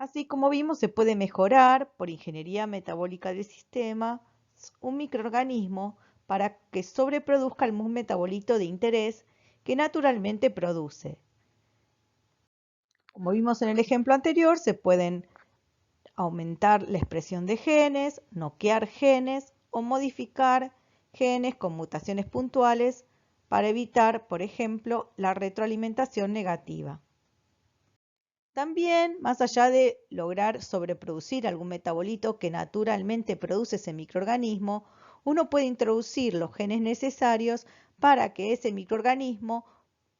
Así como vimos, se puede mejorar por ingeniería metabólica del sistema un microorganismo para que sobreproduzca algún metabolito de interés que naturalmente produce. Como vimos en el ejemplo anterior, se pueden aumentar la expresión de genes, noquear genes o modificar genes con mutaciones puntuales para evitar, por ejemplo, la retroalimentación negativa. También, más allá de lograr sobreproducir algún metabolito que naturalmente produce ese microorganismo, uno puede introducir los genes necesarios para que ese microorganismo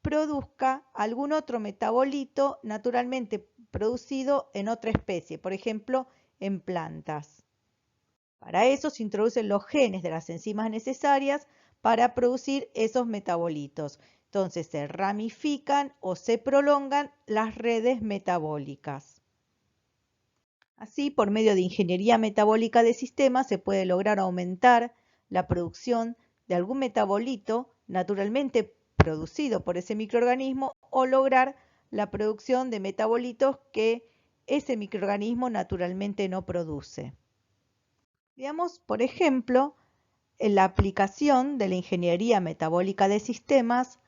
produzca algún otro metabolito naturalmente producido en otra especie, por ejemplo, en plantas. Para eso se introducen los genes de las enzimas necesarias para producir esos metabolitos. Entonces se ramifican o se prolongan las redes metabólicas. Así, por medio de ingeniería metabólica de sistemas, se puede lograr aumentar la producción de algún metabolito naturalmente producido por ese microorganismo o lograr la producción de metabolitos que ese microorganismo naturalmente no produce. Veamos, por ejemplo, en la aplicación de la ingeniería metabólica de sistemas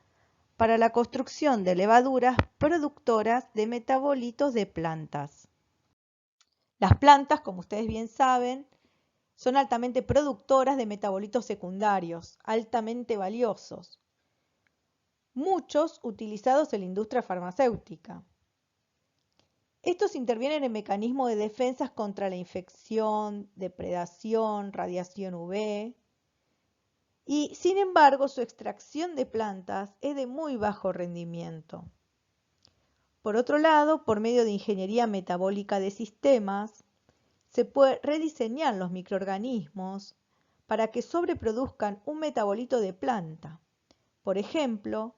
para la construcción de levaduras productoras de metabolitos de plantas. Las plantas, como ustedes bien saben, son altamente productoras de metabolitos secundarios, altamente valiosos, muchos utilizados en la industria farmacéutica. Estos intervienen en mecanismos de defensa contra la infección, depredación, radiación UV, y sin embargo su extracción de plantas es de muy bajo rendimiento. Por otro lado, por medio de ingeniería metabólica de sistemas, se puede rediseñar los microorganismos para que sobreproduzcan un metabolito de planta. Por ejemplo,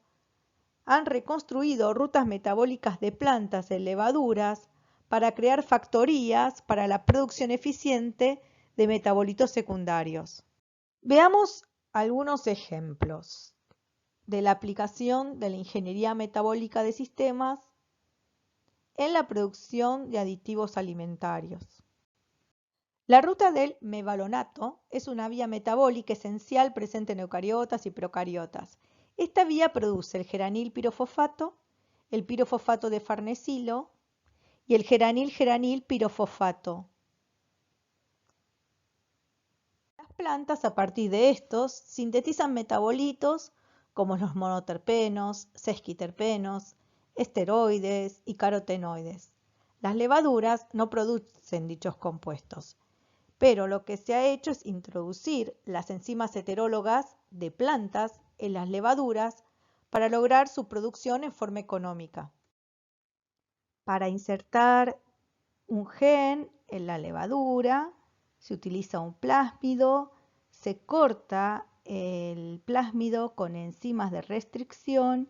han reconstruido rutas metabólicas de plantas en levaduras para crear factorías para la producción eficiente de metabolitos secundarios. Veamos algunos ejemplos de la aplicación de la ingeniería metabólica de sistemas en la producción de aditivos alimentarios. La ruta del mevalonato es una vía metabólica esencial presente en eucariotas y procariotas. Esta vía produce el geranil pirofosfato, el pirofosfato de farnesilo y el geranil pirofosfato. Las plantas, a partir de estos, sintetizan metabolitos como los monoterpenos, sesquiterpenos, esteroides y carotenoides. Las levaduras no producen dichos compuestos, pero lo que se ha hecho es introducir las enzimas heterólogas de plantas en las levaduras para lograr su producción en forma económica. Para insertar un gen en la levadura, se utiliza un plásmido, se corta el plásmido con enzimas de restricción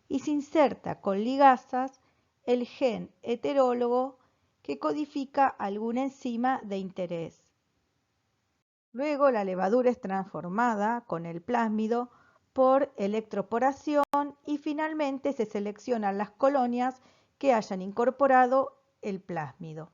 y se inserta con ligasas el gen heterólogo que codifica alguna enzima de interés. Luego la levadura es transformada con el plásmido por electroporación y finalmente se seleccionan las colonias que hayan incorporado el plásmido.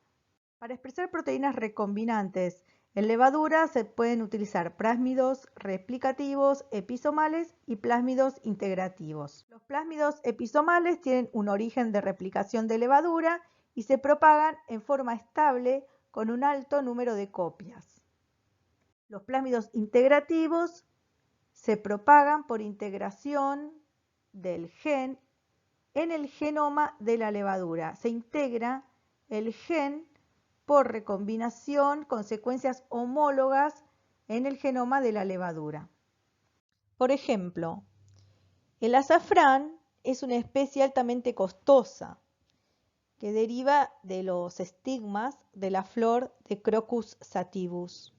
Para expresar proteínas recombinantes en levadura se pueden utilizar plásmidos replicativos episomales y plásmidos integrativos. Los plásmidos episomales tienen un origen de replicación de levadura y se propagan en forma estable con un alto número de copias. Los plásmidos integrativos se propagan por integración del gen en el genoma de la levadura. Se integra el gen por recombinación con secuencias homólogas en el genoma de la levadura. Por ejemplo, el azafrán es una especie altamente costosa que deriva de los estigmas de la flor de Crocus sativus.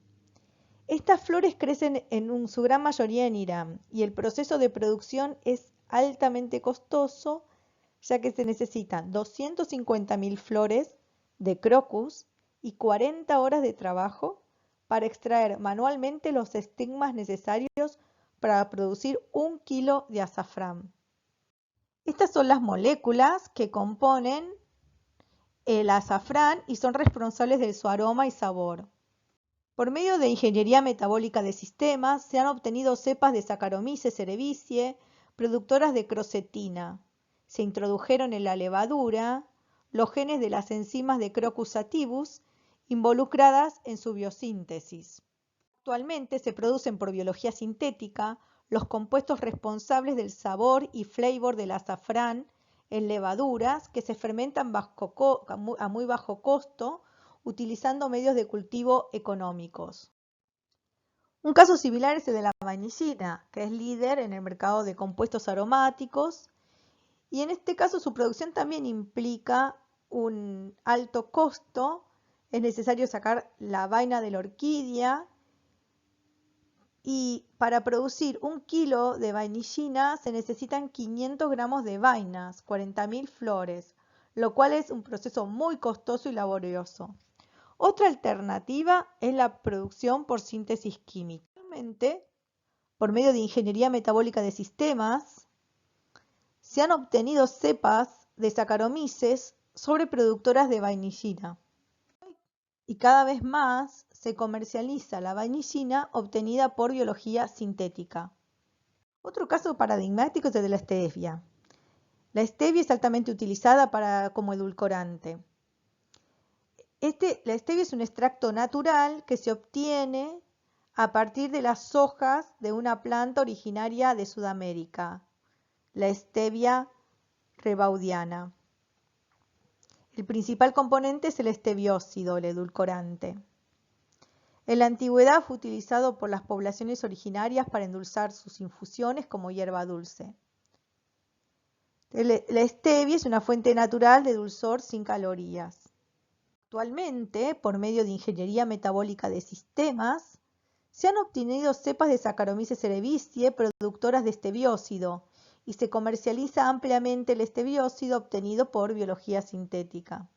Estas flores crecen en su gran mayoría en Irán y el proceso de producción es altamente costoso, ya que se necesitan 250.000 flores de crocus y 40 horas de trabajo para extraer manualmente los estigmas necesarios para producir 1 kilo de azafrán. Estas son las moléculas que componen el azafrán y son responsables de su aroma y sabor. Por medio de ingeniería metabólica de sistemas, se han obtenido cepas de Saccharomyces cerevisiae productoras de crocetina. Se introdujeron en la levadura los genes de las enzimas de Crocus sativus involucradas en su biosíntesis. Actualmente se producen por biología sintética los compuestos responsables del sabor y flavor del azafrán en levaduras que se fermentan a muy bajo costo utilizando medios de cultivo económicos. Un caso similar es el de la vainillina, que es líder en el mercado de compuestos aromáticos, y en este caso su producción también implica un alto costo. Es necesario sacar la vaina de la orquídea y para producir 1 kilo de vainillina se necesitan 500 gramos de vainas, 40.000 flores, lo cual es un proceso muy costoso y laborioso. Otra alternativa es la producción por síntesis química. Actualmente, por medio de ingeniería metabólica de sistemas, se han obtenido cepas de Saccharomyces sobreproductoras de vainillina. Y cada vez más se comercializa la vainillina obtenida por biología sintética. Otro caso paradigmático es el de la stevia. La stevia es altamente utilizada como edulcorante. La stevia es un extracto natural que se obtiene a partir de las hojas de una planta originaria de Sudamérica, la stevia rebaudiana. El principal componente es el esteviósido, el edulcorante. En la antigüedad fue utilizado por las poblaciones originarias para endulzar sus infusiones como hierba dulce. La stevia es una fuente natural de dulzor sin calorías. Actualmente, por medio de ingeniería metabólica de sistemas, se han obtenido cepas de Saccharomyces cerevisiae productoras de esteviósido y se comercializa ampliamente el esteviósido obtenido por biología sintética.